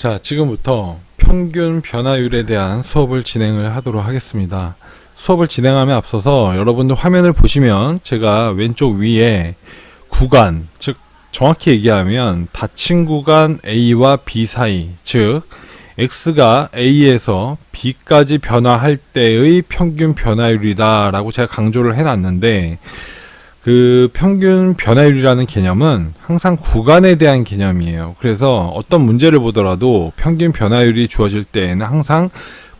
자, 지금부터 평균 변화율에 대한 수업을 진행을 하도록 하겠습니다. 수업을 진행함에 앞서서 여러분들 화면을 보시면 제가 왼쪽 위에 구간, 즉 정확히 얘기하면 닫힌 구간 A와 B 사이, 즉 X가 A에서 B까지 변화할 때의 평균 변화율이다 라고 제가 강조를 해놨는데, 그 평균 변화율이라는 개념은 항상 구간에 대한 개념이에요. 그래서 어떤 문제를 보더라도 평균 변화율이 주어질 때에는 항상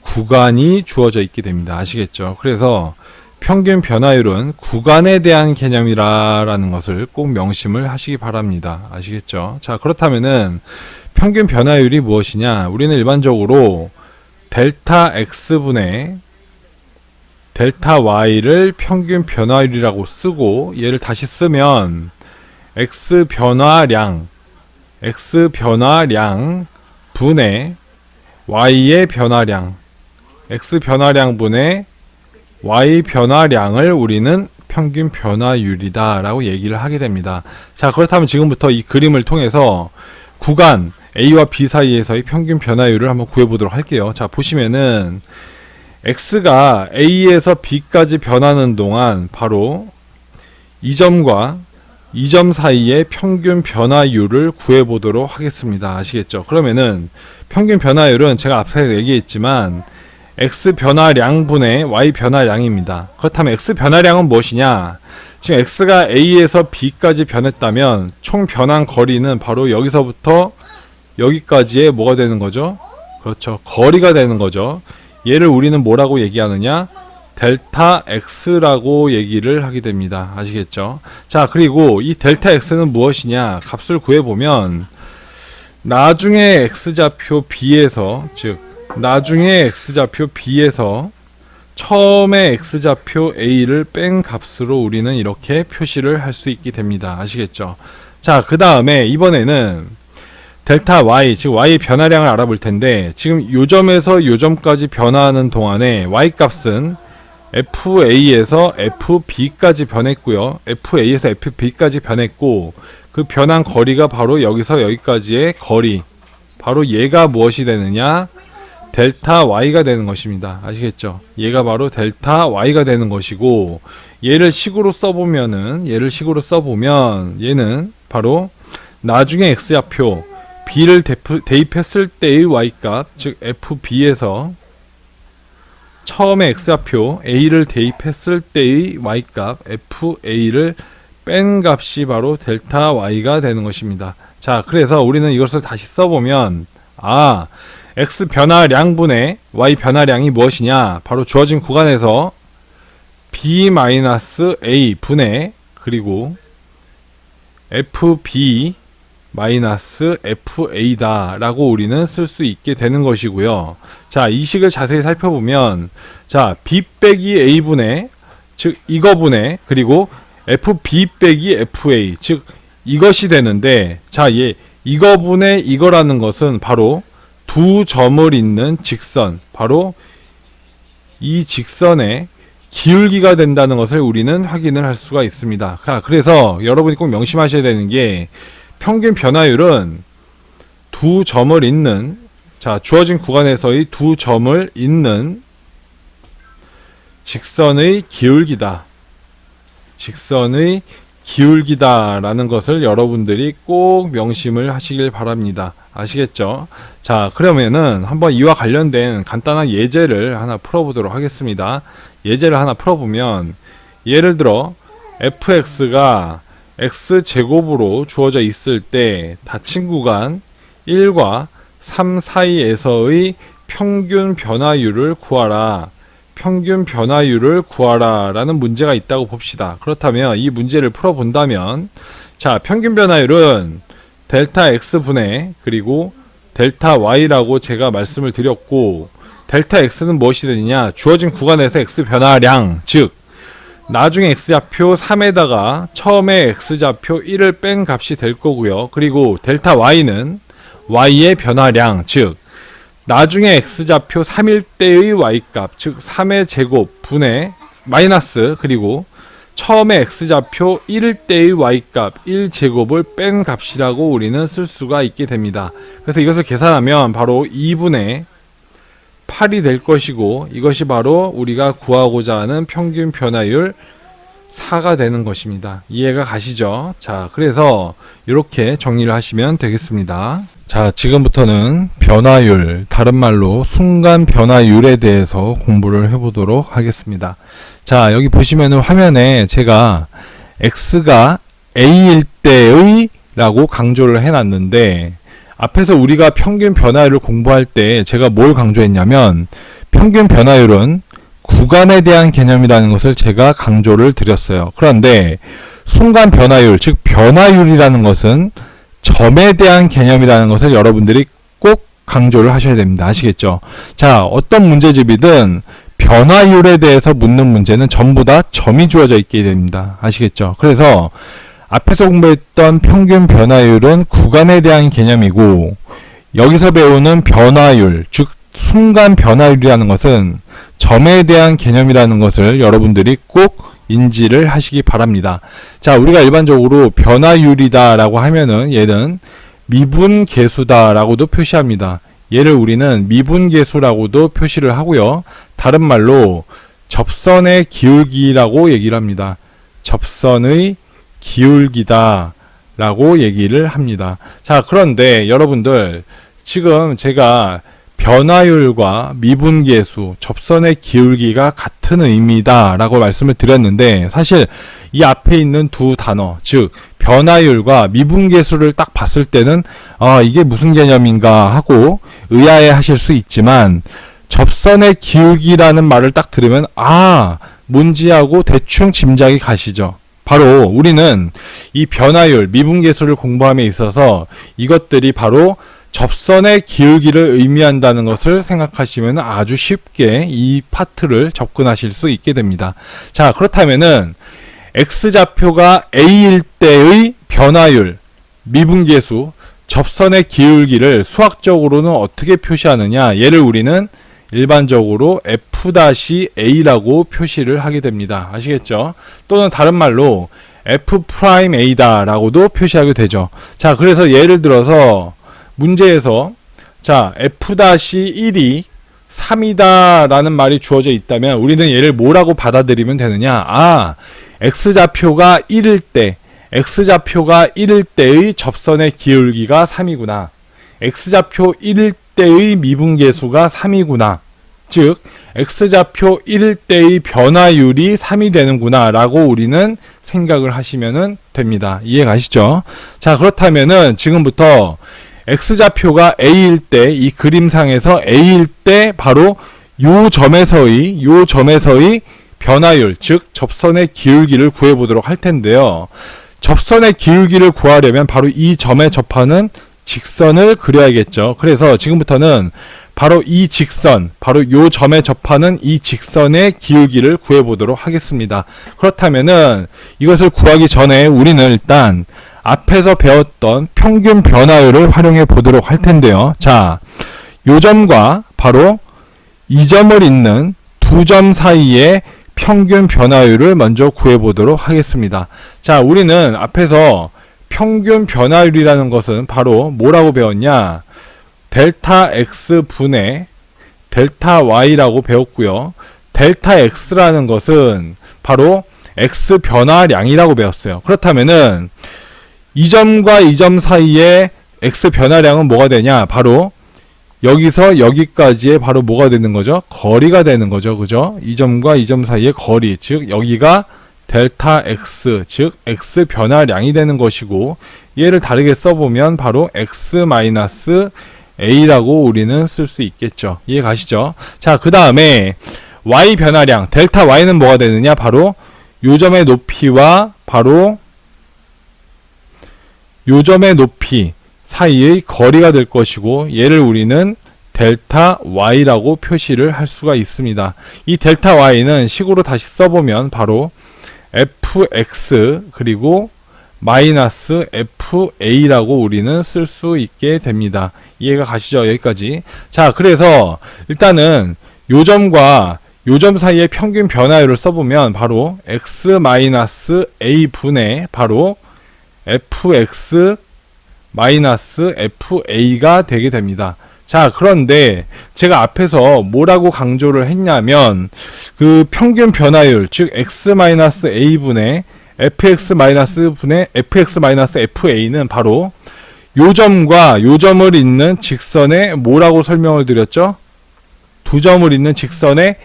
구간이 주어져 있게 됩니다. 아시겠죠? 그래서 평균 변화율은 구간에 대한 개념이라는 것을 꼭 명심을 하시기 바랍니다. 아시겠죠? 자, 그렇다면은 평균 변화율이 무엇이냐? 우리는 일반적으로 델타 X분의 델타 Y를 평균 변화율이라고 쓰고, 얘를 다시 쓰면 X 변화량 분의 Y의 변화량, X 변화량 분의 Y 변화량을 우리는 평균 변화율이다 라고 얘기를 하게 됩니다. 자, 그렇다면 지금부터 이 그림을 통해서 구간 A와 B 사이에서의 평균 변화율을 한번 구해보도록 할게요. 자, 보시면은 X가 A에서 B까지 변하는 동안 바로 이 점과 이 점 사이의 평균 변화율을 구해보도록 하겠습니다. 아시겠죠? 그러면은 평균 변화율은 제가 앞에 얘기했지만 X 변화량분의 Y 변화량입니다. 그렇다면 X 변화량은 무엇이냐? 지금 X가 A에서 B까지 변했다면 총 변한 거리는 바로 여기서부터 여기까지의 뭐가 되는 거죠? 그렇죠. 거리가 되는 거죠. 얘를 우리는 뭐라고 얘기하느냐? 델타 X라고 얘기를 하게 됩니다. 아시겠죠? 자, 그리고 이 델타 X는 무엇이냐? 값을 구해보면 나중에 X좌표 B에서, 즉 나중에 X좌표 B에서 처음에 X좌표 A를 뺀 값으로 우리는 이렇게 표시를 할 수 있게 됩니다. 아시겠죠? 자, 그 다음에 이번에는 델타 Y, 즉 Y의 변화량을 알아볼 텐데, 지금 요 점에서 요 점까지 변화하는 동안에 Y 값은 FA에서 FB까지 변했고요. FA에서 FB까지 변했고, 그 변한 거리가 바로 여기서 여기까지의 거리, 바로 얘가 무엇이 되느냐? 델타 Y가 되는 것입니다. 아시겠죠? 얘가 바로 델타 Y가 되는 것이고, 얘를 식으로 써보면 얘는 바로 나중에 X좌표 B를 대입했을 때의 Y값, 즉 FB에서 처음에 X좌표 A를 대입했을 때의 Y값 FA를 뺀 값이 바로 델타 Y가 되는 것입니다. 자, 그래서 우리는 이것을 다시 써보면, X 변화량분의 Y 변화량이 무엇이냐? 바로 주어진 구간에서 B-A 분의, 그리고 FB FA다 라고 우리는 쓸 수 있게 되는 것이고요. 자, 이 식을 자세히 살펴보면, 자, B 빼기 A분의, 즉 이거분의, 그리고 FB 빼기 FA, 즉 이것이 되는데, 자, 이거분의 이거라는 것은 바로 두 점을 잇는 직선, 바로 이 직선의 기울기가 된다는 것을 우리는 확인을 할 수가 있습니다. 그래서 여러분이 꼭 명심하셔야 되는 게, 평균 변화율은 두 점을 잇는, 자, 주어진 구간에서의 두 점을 잇는 직선의 기울기다. 직선의 기울기다라는 것을 여러분들이 꼭 명심을 하시길 바랍니다. 아시겠죠? 자, 그러면은 한번 이와 관련된 간단한 예제를 하나 풀어보도록 하겠습니다. 예제를 하나 풀어보면, 예를 들어 fx가 x제곱으로 주어져 있을 때 닫힌 구간 1과 3 사이에서의 평균 변화율을 구하라. 평균 변화율을 구하라 라는 문제가 있다고 봅시다. 그렇다면 이 문제를 풀어본다면, 자, 평균 변화율은 델타 X분의, 그리고 델타 Y라고 제가 말씀을 드렸고, 델타 X는 무엇이 되느냐? 주어진 구간에서 X 변화량, 즉 나중에 X좌표 3에다가 처음에 X좌표 1을 뺀 값이 될 거고요. 그리고 델타 Y는 Y의 변화량, 즉 나중에 X좌표 3일 때의 Y값, 즉 3의 제곱 분의 마이너스, 그리고 처음에 x좌표 1일 때의 y값 1제곱을 뺀 값이라고 우리는 쓸 수가 있게 됩니다. 그래서 이것을 계산하면 바로 2분의 8이 될 것이고, 이것이 바로 우리가 구하고자 하는 평균 변화율 4가 되는 것입니다. 이해가 가시죠? 자, 그래서 이렇게 정리를 하시면 되겠습니다. 자, 지금부터는 변화율, 다른 말로 순간 변화율에 대해서 공부를 해보도록 하겠습니다. 자, 여기 보시면은 화면에 제가 x가 a일 때의 라고 강조를 해놨는데, 앞에서 우리가 평균 변화율을 공부할 때 제가 뭘 강조했냐면, 평균 변화율은 구간에 대한 개념이라는 것을 제가 강조를 드렸어요. 그런데 순간 변화율, 즉 변화율이라는 것은 점에 대한 개념이라는 것을 여러분들이 꼭 강조를 하셔야 됩니다. 아시겠죠? 자, 어떤 문제집이든 변화율에 대해서 묻는 문제는 전부 다 점이 주어져 있게 됩니다. 아시겠죠? 그래서 앞에서 공부했던 평균 변화율은 구간에 대한 개념이고, 여기서 배우는 변화율, 즉 순간 변화율이라는 것은 점에 대한 개념이라는 것을 여러분들이 꼭 인지를 하시기 바랍니다. 자, 우리가 일반적으로 변화율이다 라고 하면은 얘는 미분계수다 라고도 표시합니다. 얘를 우리는 미분계수라고도 표시를 하고요. 다른 말로 접선의 기울기라고 얘기를 합니다. 접선의 기울기다 라고 얘기를 합니다. 자, 그런데 여러분들, 지금 제가 변화율과 미분계수, 접선의 기울기가 같은 의미다 라고 말씀을 드렸는데, 사실 이 앞에 있는 두 단어, 즉 변화율과 미분계수를 딱 봤을 때는 이게 무슨 개념인가 하고 의아해 하실 수 있지만, 접선의 기울기라는 말을 딱 들으면 뭔지 하고 대충 짐작이 가시죠. 바로 우리는 이 변화율, 미분계수를 공부함에 있어서 이것들이 바로 접선의 기울기를 의미한다는 것을 생각하시면 아주 쉽게 이 파트를 접근하실 수 있게 됩니다. 자, 그렇다면은 x좌표가 a일 때의 변화율, 미분계수, 접선의 기울기를 수학적으로는 어떻게 표시하느냐, 얘를 우리는 일반적으로 f-a라고 표시를 하게 됩니다. 아시겠죠? 또는 다른 말로 f'a다 라고도 표시하게 되죠. 자, 그래서 예를 들어서 문제에서 자, f-1이 3이다 라는 말이 주어져 있다면 우리는 얘를 뭐라고 받아들이면 되느냐, x좌표가 1일 때, x좌표가 1일 때의 접선의 기울기가 3이구나, x좌표 1일 때의 미분계수가 3이구나, 즉 x좌표 1일 때의 변화율이 3이 되는구나 라고 우리는 생각을 하시면 됩니다. 이해 가시죠? 자, 그렇다면은 지금부터 x좌표가 a일 때, 이 그림상에서 a일 때 바로 요 점에서의 변화율, 즉 접선의 기울기를 구해보도록 할 텐데요. 접선의 기울기를 구하려면 바로 이 점에 접하는 직선을 그려야겠죠. 그래서 지금부터는 바로 이 직선, 바로 요 점에 접하는 이 직선의 기울기를 구해보도록 하겠습니다. 그렇다면은 이것을 구하기 전에 우리는 일단 앞에서 배웠던 평균 변화율을 활용해 보도록 할 텐데요. 자, 요 점과 바로 이 점을 잇는 두 점 사이의 평균 변화율을 먼저 구해 보도록 하겠습니다. 자, 우리는 앞에서 평균 변화율이라는 것은 바로 뭐라고 배웠냐? 델타 x 분의 델타 y라고 배웠고요. 델타 x라는 것은 바로 x 변화량이라고 배웠어요. 그렇다면은 이 점과 이 점 사이의 x 변화량은 뭐가 되냐? 바로 여기서 여기까지의 바로 뭐가 되는 거죠? 거리가 되는 거죠. 그죠? 이 점과 이 점 사이의 거리, 즉 여기가 델타 x, 즉 x 변화량이 되는 것이고, 얘를 다르게 써보면 바로 x 마이너스 a라고 우리는 쓸 수 있겠죠. 이해 가시죠? 자, 그 다음에 y 변화량, 델타 y는 뭐가 되느냐? 바로 요 점의 높이와 바로 요 점의 높이 사이의 거리가 될 것이고, 얘를 우리는 델타 y라고 표시를 할 수가 있습니다. 이 델타 y는 식으로 다시 써보면 바로 fx 그리고 마이너스 fa라고 우리는 쓸 수 있게 됩니다. 이해가 가시죠? 여기까지. 자, 그래서 일단은 요 점과 요점 사이의 평균 변화율을 써보면 바로 x-a 분의 바로 fx-fa가 되게 됩니다. 자, 그런데 제가 앞에서 뭐라고 강조를 했냐면 그 평균 변화율, 즉 x-a 분의 fx-분의 fx-fa는 바로 요점과 요점을 잇는 직선의 뭐라고 설명을 드렸죠? 두 점을 잇는 직선의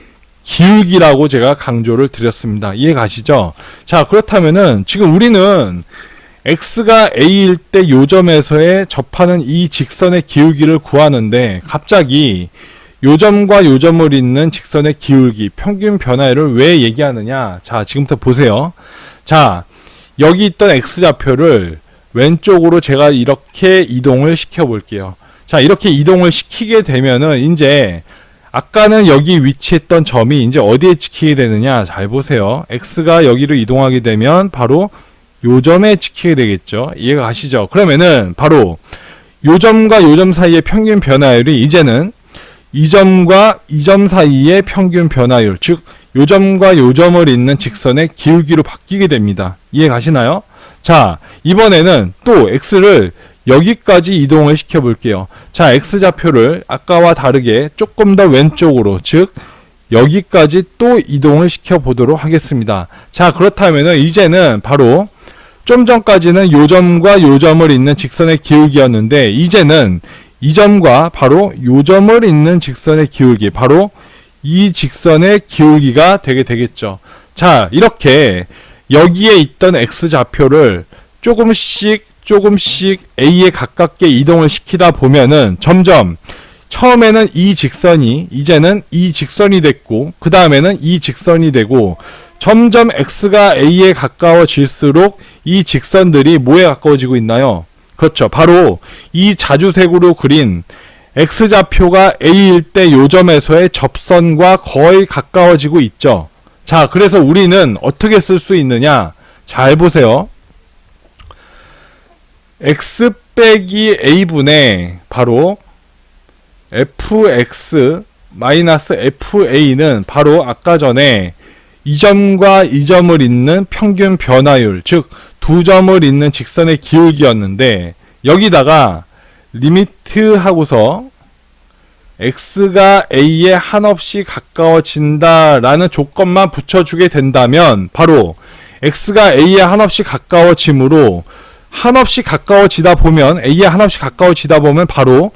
기울기라고 제가 강조를 드렸습니다. 이해 가시죠? 자, 그렇다면은 지금 우리는 x가 a일 때 요점에서의 접하는 이 직선의 기울기를 구하는데 갑자기 요점과 요점을 잇는 직선의 기울기, 평균 변화율을 왜 얘기하느냐? 자, 지금부터 보세요. 자, 여기 있던 x좌표를 왼쪽으로 제가 이렇게 이동을 시켜 볼게요. 자, 이렇게 이동을 시키게 되면은 이제 아까는 여기 위치했던 점이 이제 어디에 찍히게 되느냐? 잘 보세요. x가 여기로 이동하게 되면 바로 요점에 찍히게 되겠죠. 이해가 가시죠? 그러면은 바로 요점과 요점 사이의 평균 변화율이 이제는 이 점과 이 점 사이의 평균 변화율, 즉 요점과 요점을 잇는 직선의 기울기로 바뀌게 됩니다. 이해 가시나요? 자, 이번에는 또 x를 여기까지 이동을 시켜 볼게요. 자, x좌표를 아까와 다르게 조금 더 왼쪽으로, 즉 여기까지 또 이동을 시켜 보도록 하겠습니다. 자, 그렇다면은 이제는 바로 좀 전까지는 요점과 요점을 잇는 직선의 기울기였는데 이제는 이 점과 바로 요점을 잇는 직선의 기울기, 바로 이 직선의 기울기가 되게 되겠죠. 자, 이렇게 여기에 있던 x좌표를 조금씩 a에 가깝게 이동을 시키다 보면은 점점 처음에는 이 직선이 이제는 이 직선이 됐고 그 다음에는 이 직선이 되고 점점 x가 a에 가까워질수록 이 직선들이 뭐에 가까워지고 있나요? 그렇죠. 바로 이 자주색으로 그린 x좌표가 a일 때 요점에서의 접선과 거의 가까워지고 있죠. 자, 그래서 우리는 어떻게 쓸 수 있느냐? 잘 보세요. x 빼기 a분의 바로 fx-fa는 바로 아까 전에 이 점과 이 점을 잇는 평균 변화율, 즉 두 점을 잇는 직선의 기울기였는데 여기다가 리미트 하고서 x가 a에 한없이 가까워진다라는 조건만 붙여주게 된다면 바로 x가 a에 한없이 가까워지므로 한없이 가까워지다 보면 a에 한없이 가까워지다 보면 바로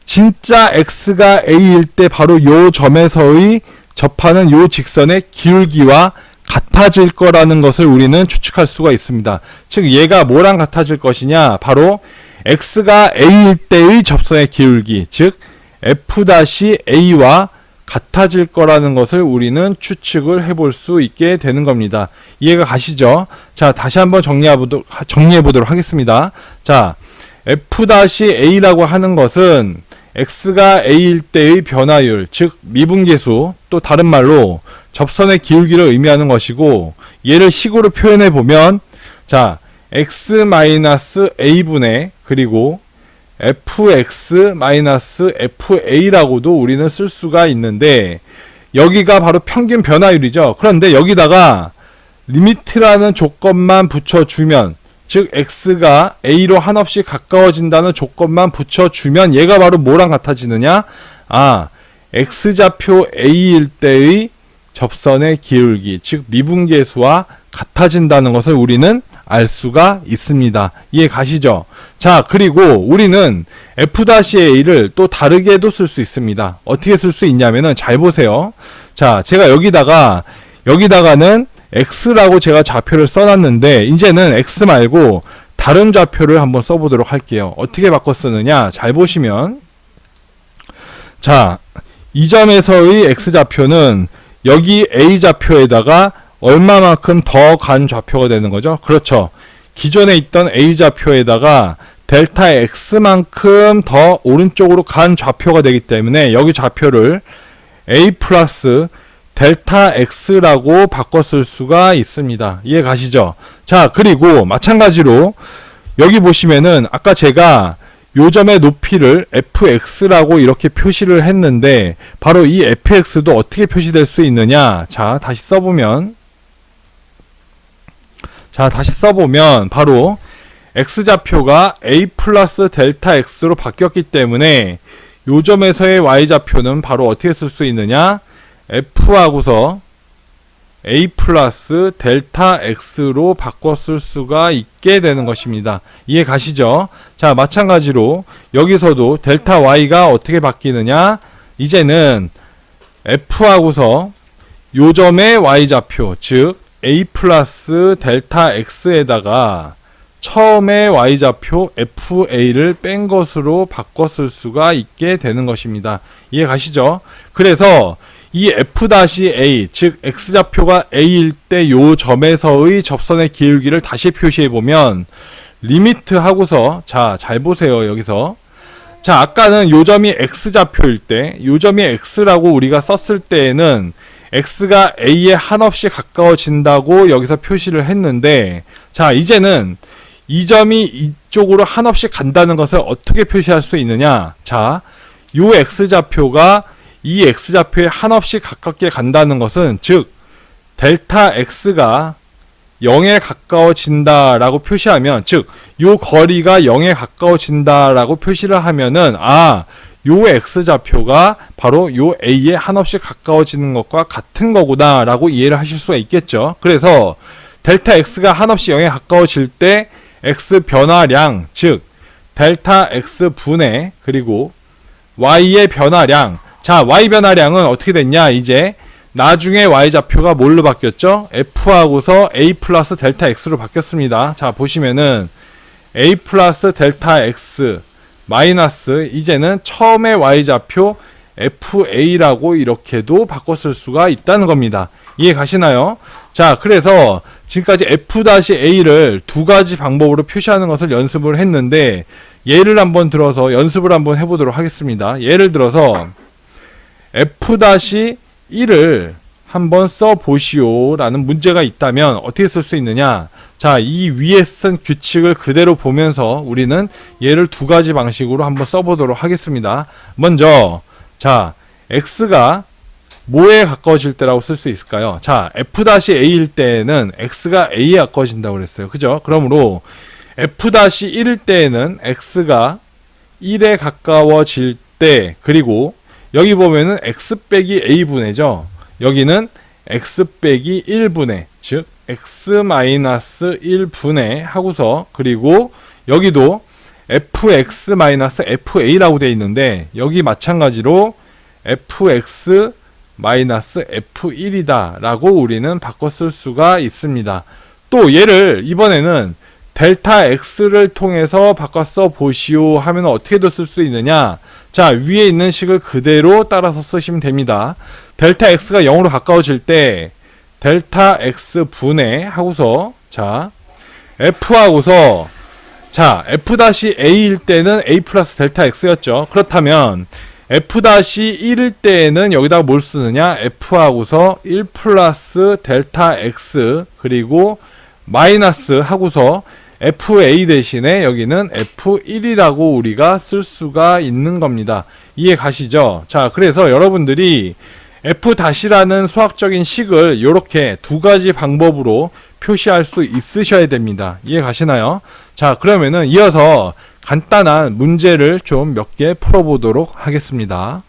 진짜 x가 a일 때 바로 요 점에서의 접하는 요 직선의 기울기와 같아질 거라는 것을 우리는 추측할 수가 있습니다. 즉 얘가 뭐랑 같아질 것이냐? 바로 x가 a일 때의 접선의 기울기, 즉 f-a와 같아질 거라는 것을 우리는 추측을 해볼 수 있게 되는 겁니다. 이해가 가시죠? 자, 다시 한번 정리해 보도록 하겠습니다. 자, f-a라고 하는 것은 x가 a일 때의 변화율, 즉 미분계수, 또 다른 말로 접선의 기울기를 의미하는 것이고 얘를 식으로 표현해 보면 자, x-a분의 그리고 fx-fa라고도 우리는 쓸 수가 있는데 여기가 바로 평균 변화율이죠. 그런데 여기다가 리미트라는 조건만 붙여주면, 즉 x가 a로 한없이 가까워진다는 조건만 붙여주면 얘가 바로 뭐랑 같아지느냐? 아, x좌표 a일 때의 접선의 기울기, 즉 미분계수와 같아진다는 것을 우리는 알 수가 있습니다. 이해 가시죠? 자, 그리고 우리는 f-a를 또 다르게도 쓸 수 있습니다. 어떻게 쓸 수 있냐면은 잘 보세요. 자, 제가 여기다가는 x라고 제가 좌표를 써놨는데 이제는 x 말고 다른 좌표를 한번 써보도록 할게요. 어떻게 바꿔 쓰느냐? 잘 보시면 자, 이 점에서의 x좌표는 여기 a좌표에다가 얼마만큼 더 간 좌표가 되는 거죠? 그렇죠. 기존에 있던 a좌표에다가 델타 x만큼 더 오른쪽으로 간 좌표가 되기 때문에 여기 좌표를 a 플러스 델타 x라고 바꿔 쓸 수가 있습니다. 이해 가시죠? 자, 그리고 마찬가지로 여기 보시면은 아까 제가 요점의 높이를 fx라고 이렇게 표시를 했는데 바로 이 fx도 어떻게 표시될 수 있느냐. 자, 다시 써보면 바로 x좌표가 a 플러스 델타 x로 바뀌었기 때문에 요점에서의 y좌표는 바로 어떻게 쓸 수 있느냐. f하고서 a 플러스 델타 x로 바꿔 쓸 수가 있게 되는 것입니다. 이해 가시죠? 자, 마찬가지로 여기서도 델타 y가 어떻게 바뀌느냐. 이제는 f하고서 요점의 y좌표, 즉 a 플러스 델타 x에다가 처음의 y좌표 fa를 뺀 것으로 바꿔 쓸 수가 있게 되는 것입니다. 이해 가시죠? 그래서 이 f-a, 즉 x좌표가 a일 때 요 점에서의 접선의 기울기를 다시 표시해 보면 리미트 하고서, 자, 잘 보세요. 여기서 자, 아까는 요점이 x좌표일 때 요점이 x라고 우리가 썼을 때에는 x가 a에 한없이 가까워진다고 여기서 표시를 했는데, 자, 이제는 이 점이 이쪽으로 한없이 간다는 것을 어떻게 표시할 수 있느냐. 자, 요 x좌표가 이 x좌표에 한없이 가깝게 간다는 것은, 즉 델타 x가 0에 가까워진다 라고 표시하면, 즉 요 거리가 0에 가까워진다 라고 표시를 하면은, 아, 요 x좌표가 바로 요 a에 한없이 가까워지는 것과 같은 거구나 라고 이해를 하실 수가 있겠죠. 그래서 델타 x가 한없이 0에 가까워질 때 x 변화량, 즉 델타 x 분의 그리고 y의 변화량. 자, y 변화량은 어떻게 됐냐. 이제 나중에 y좌표가 뭘로 바뀌었죠? f하고서 a 플러스 델타 x로 바뀌었습니다. 자, 보시면은 a 플러스 델타 x 마이너스, 이제는 처음의 y좌표 fa라고 이렇게도 바꿔 쓸 수가 있다는 겁니다. 이해 가시나요? 자, 그래서 지금까지 f-a를 두 가지 방법으로 표시하는 것을 연습을 했는데, 예를 한번 들어서 연습을 한번 해보도록 하겠습니다. 예를 들어서 f-1을 한번 써보시오 라는 문제가 있다면 어떻게 쓸 수 있느냐. 자, 이 위에 쓴 규칙을 그대로 보면서 우리는 얘를 두 가지 방식으로 한번 써보도록 하겠습니다. 먼저, 자, x가 뭐에 가까워질 때라고 쓸 수 있을까요? 자, f-a일 때에는 x가 a에 가까워진다고 그랬어요. 그죠? 그러므로 f-1일 때에는 x가 1에 가까워질 때, 그리고 여기 보면은 x 빼기 a분의죠. 여기는 x 빼기 1분의, 즉 x-1분의 하고서, 그리고 여기도 fx-fa라고 되어 있는데 여기 마찬가지로 fx-f1이다 라고 우리는 바꿔 쓸 수가 있습니다. 또 얘를 이번에는 델타 x를 통해서 바꿔 써 보시오 하면 어떻게도 쓸 수 있느냐. 자, 위에 있는 식을 그대로 따라서 쓰시면 됩니다. 델타 x가 0으로 가까워질 때 델타 x 분의 하고서, 자, f하고서, 자, f-a일 때는 a 플러스 델타 x였죠. 그렇다면 f-1일 때에는 여기다가 뭘 쓰느냐. f하고서 1 플러스 델타 x 그리고 마이너스 하고서 fa 대신에 여기는 f1이라고 우리가 쓸 수가 있는 겁니다. 이해 가시죠? 자, 그래서 여러분들이 f-라는 수학적인 식을 이렇게 두 가지 방법으로 표시할 수 있으셔야 됩니다. 이해 가시나요? 자, 그러면은 이어서 간단한 문제를 좀 몇 개 풀어보도록 하겠습니다.